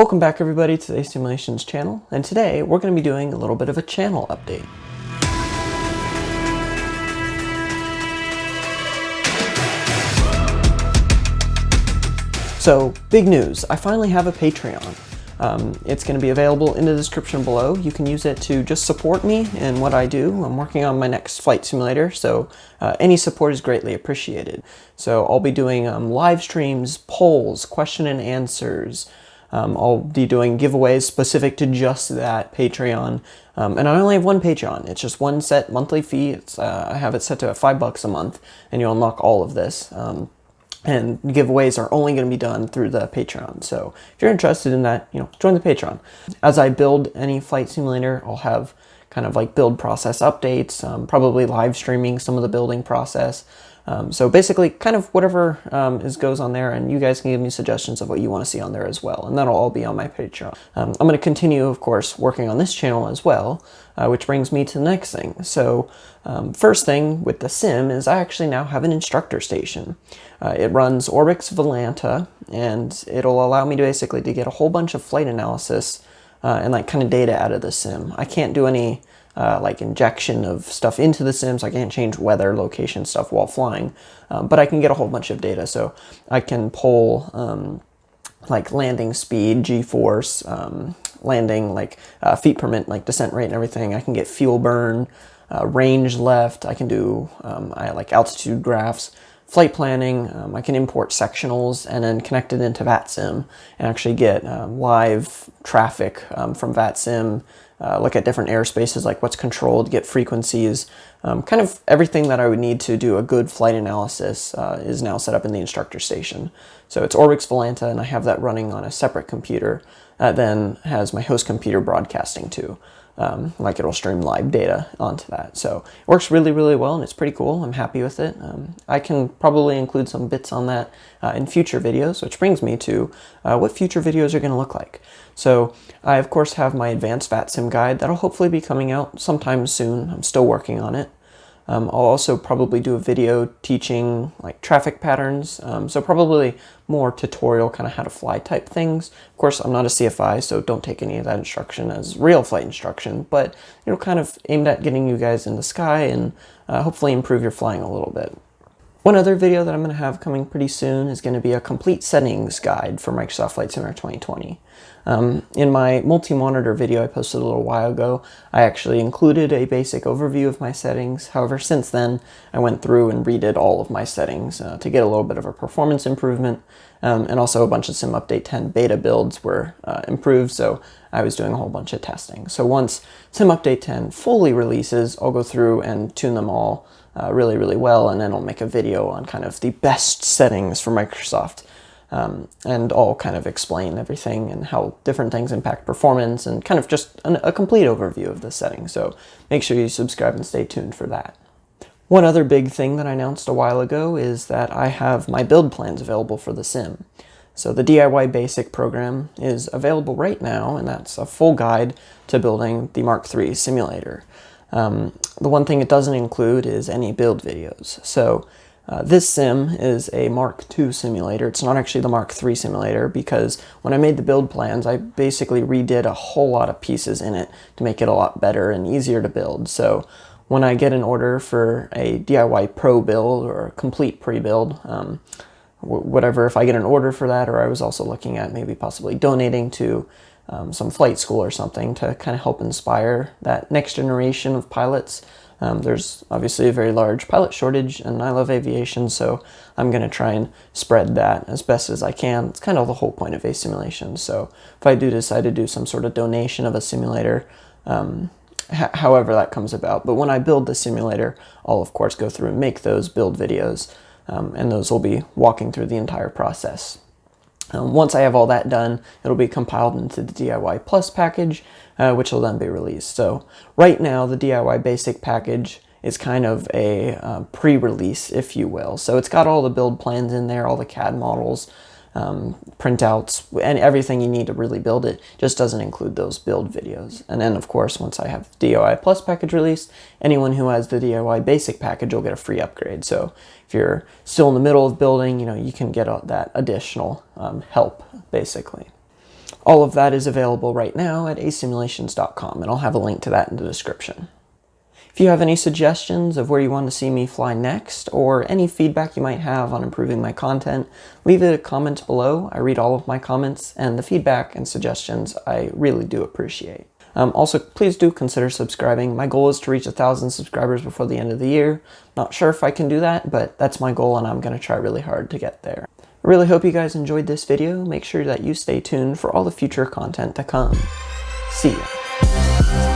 Welcome back everybody to the Simulations channel, and today we're going to be doing a little bit of a channel update. So, big news, I finally have a Patreon. It's going to be available in the description below. You can use it to just support me in what I do. I'm working on my next flight simulator, so any support is greatly appreciated. So I'll be doing live streams, polls, question and answers. I'll be doing giveaways specific to just that Patreon. And I only have one Patreon. It's just one set monthly fee. I have it set to $5 a month, and you'll unlock all of this. And giveaways are only going to be done through the Patreon. So if you're interested in that, join the Patreon. As I build any flight simulator, I'll have kind of like build process updates, probably live streaming some of the building process. So basically kind of whatever goes on there, and you guys can give me suggestions of what you want to see on there as well, and that'll all be on my Patreon. I'm going to continue, of course, working on this channel as well, which brings me to the next thing. So first thing with the sim is I actually now have an instructor station. It runs Oryx Volanta, and it'll allow me to basically to get a whole bunch of flight analysis and like kind of data out of the sim. I can't do any like injection of stuff into the sims. I can't change weather, location stuff while flying, but I can get a whole bunch of data. So I can pull like landing speed, G-force, landing, like feet per minute, like descent rate and everything. I can get fuel burn, range left. I can do I like altitude graphs, flight planning. I can import sectionals and then connect it into VATSIM and actually get live traffic from VATSIM. Look at different airspaces, like what's controlled, get frequencies, kind of everything that I would need to do a good flight analysis is now set up in the instructor station. So it's Oryx Volanta, and I have that running on a separate computer that then has my host computer broadcasting to. Like it'll stream live data onto that. So it works really, really well, and it's pretty cool. I'm happy with it. I can probably include some bits on that in future videos, which brings me to what future videos are going to look like. So I, of course, have my advanced VATSIM guide that'll hopefully be coming out sometime soon. I'm still working on it. I'll also probably do a video teaching like traffic patterns, so probably more tutorial kind of how to fly type things. Of course, I'm not a CFI, so don't take any of that instruction as real flight instruction, but kind of aimed at getting you guys in the sky and hopefully improve your flying a little bit. One other video that I'm going to have coming pretty soon is going to be a complete settings guide for Microsoft Flight Simulator 2020. In my multi-monitor video I posted a little while ago, I actually included a basic overview of my settings. However, since then, I went through and redid all of my settings to get a little bit of a performance improvement, and also a bunch of Sim Update 10 beta builds were improved, so I was doing a whole bunch of testing. So once Sim Update 10 fully releases, I'll go through and tune them all really, really well, and then I'll make a video on kind of the best settings for Microsoft. And I'll kind of explain everything and how different things impact performance, and kind of just a complete overview of the settings. So make sure you subscribe and stay tuned for that. One other big thing that I announced a while ago is that I have my build plans available for the sim. So the DIY Basic program is available right now, and that's a full guide to building the Mark III simulator. The one thing it doesn't include is any build videos. So this sim is a Mark II simulator. It's not actually the Mark III simulator, because when I made the build plans, I basically redid a whole lot of pieces in it to make it a lot better and easier to build. So when I get an order for a DIY Pro build or a complete pre-build, whatever, if I get an order for that, or I was also looking at maybe possibly donating to some flight school or something to kind of help inspire that next generation of pilots. There's obviously a very large pilot shortage, and I love aviation, so I'm going to try and spread that as best as I can. It's kind of the whole point of a simulation. So if I do decide to do some sort of donation of a simulator, however that comes about. But when I build the simulator, I'll of course go through and make those build videos, and those will be walking through the entire process. Once I have all that done, it'll be compiled into the DIY Plus package, which will then be released. So right now, the DIY Basic package is kind of a pre-release, if you will. So it's got all the build plans in there, all the CAD models, printouts, and everything you need to really build it. Just doesn't include those build videos. And then, of course, once I have DIY Plus package released, anyone who has the DIY Basic package will get a free upgrade. So if you're still in the middle of building, you can get that additional help, basically. All of that is available right now at asimulations.com, and I'll have a link to that in the description. If you have any suggestions of where you want to see me fly next, or any feedback you might have on improving my content, leave it in comments below. I read all of my comments, and the feedback and suggestions I really do appreciate. Also, please do consider subscribing. My goal is to reach 1,000 subscribers before the end of the year. Not sure if I can do that, but that's my goal, and I'm going to try really hard to get there. I really hope you guys enjoyed this video. Make sure that you stay tuned for all the future content to come. See ya.